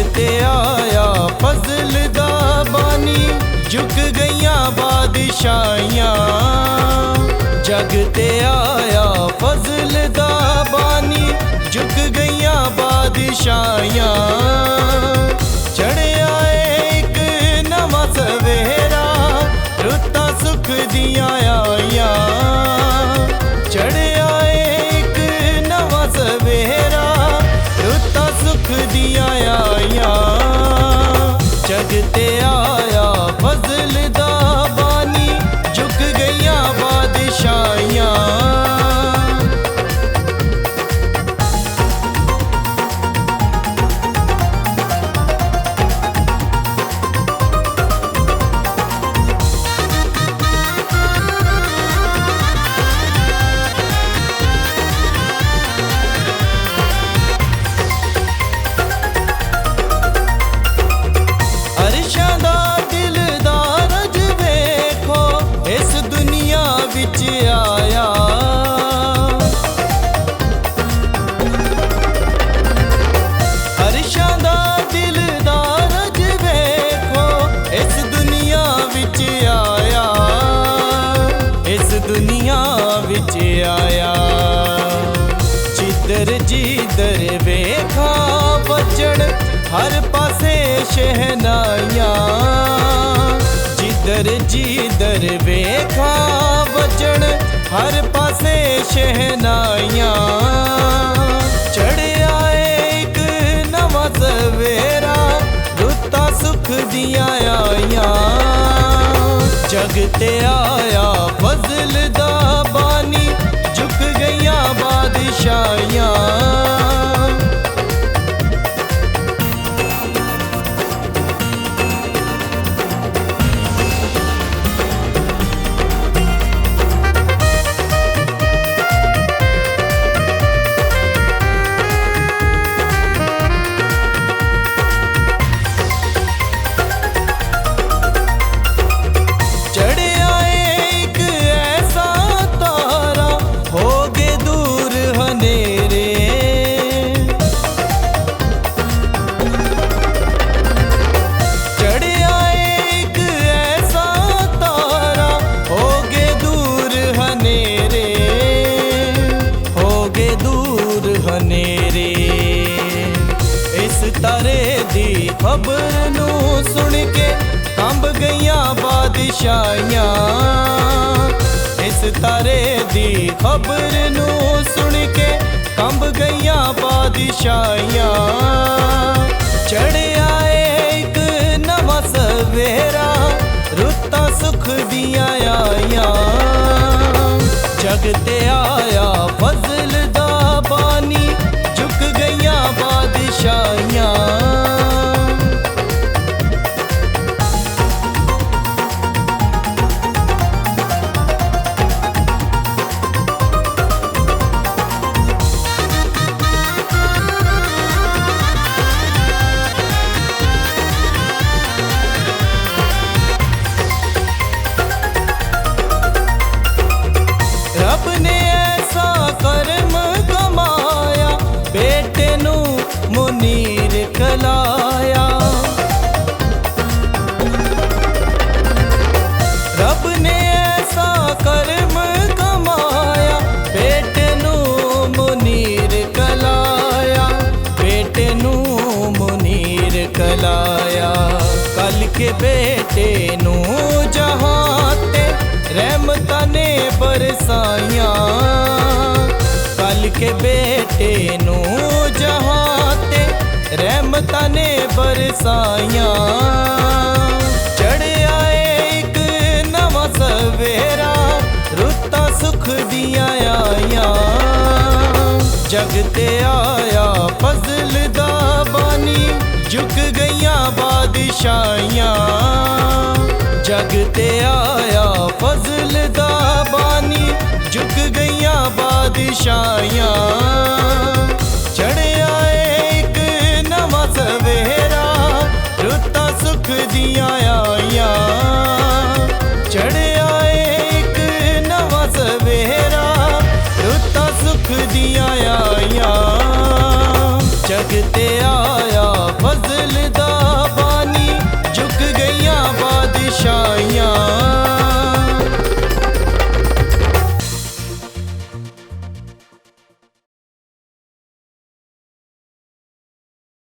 ते आया फजल दा बानी, झुक गईयां बादशाहियां। जग ते आया फजल दा बानी, झुक गईयां बादशाहियां। चढ़िया एक नवा सवेरा, रुत्तां सुख दियां आईयां। चढ़िया एक नवा सवेरा, रुत्तां सुख दियां आईयां। जग ते आया फजल दा बानी, झुक गईयां बादशाहियां। अरशां दा दिलदार अज वेखो, इस दुनिया विच आया। अरशां दा दिलदार अज वेखो, इस दुनिया विच आया। इस दुनिया विच आया। जिधर जिधर वेखा बचन, हर पासे शहनाइयां। जिधर जिधर वेखा बचन, हर पासे शहनाइयां। चढ़िया एक नवा सवेरा, रुत्तां सुख दियां आईयां। जग ते आया फजल दा बानी, झुक गईयां बादशाहियां। चढ़िया एक ऐसा तारा, होगे दूर हनेरे। चढ़िया एक ऐसा तारा, होगे दूर हनेरे। होगे दूर हनेरे। इस तारे दी खबर नू सुन के, कंब गईयां बादशाहियां। इस तारे दी खबर नू सुन के, कंब गईयां बादशाहियां। चढ़िया एक नवा सवेरा, रुत्तां सुख दियां आईयां। जग ते आया फजल दा बानी, झुक गईयां बादशाहियां। रब ने ऐसा कर्म कमाया, बेटे नू मुनीर कलाया। रब ने ऐसा कर्म कमाया, बेटे नू मुनीर कलाया। बेटे नू मुनीर कलाया। कल के बेटे नू जहां ते रहमतां ने बरसाइयां। कल के बेटे नू जहां ते रहमतां ने बरसाइयां। चढ़िया एक नवा सवेरा, रुत्तां सुख दियां आईयां। जग ते आया फजल दा बानी, झुक गईयां बादशाहियां। जग ते आया फजल दा बानी, झुक गईयां बादशाहियां। चढ़िया एक नवा सवेरा, रुत्तां सुख दियां आईयां। चढ़िया एक नवा सवेरा, रुत्तां सुख दियां आईयां।